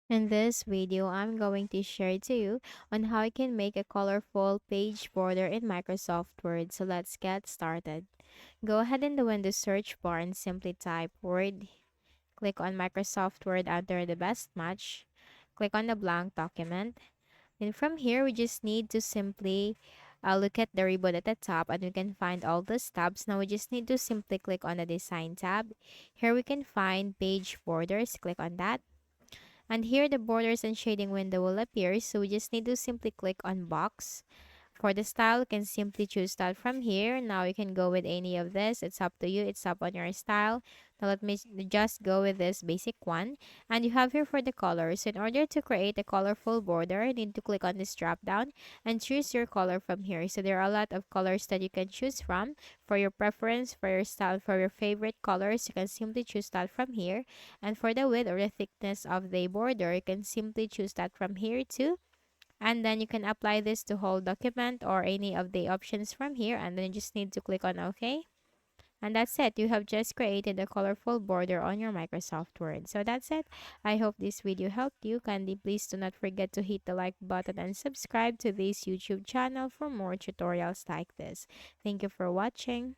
In this video, I'm going to share to you on how you can make a colorful page border in Microsoft Word. So let's get started. Go ahead in the Windows search bar and simply type Word. Click on Microsoft Word under the best match. Click on the blank document. And from here, we just need to simply look at the ribbon at the top and we can find all those tabs. Now we just need to simply click on the design tab. Here we can find page borders. Click on that. And here the borders and shading window will appear. So we just need to simply click on box. For the style, you can simply choose that from here. Now you can go with any of this. It's up to you. It's up on your style. Now let me just go with this basic one. And you have here for the colors. In order to create a colorful border, you need to click on this drop down and choose your color from here. So there are a lot of colors that you can choose from. For your preference, for your style, for your favorite colors, you can simply choose that from here. And for the width or the thickness of the border, you can simply choose that from here too. And then you can apply this to whole document or any of the options from here, and then you just need to click on OK. And that's it. You have just created a colorful border on your Microsoft Word. So that's it. I hope this video helped you. Kindly please do not forget to hit the like button and subscribe to this YouTube channel for more tutorials like this. Thank you for watching.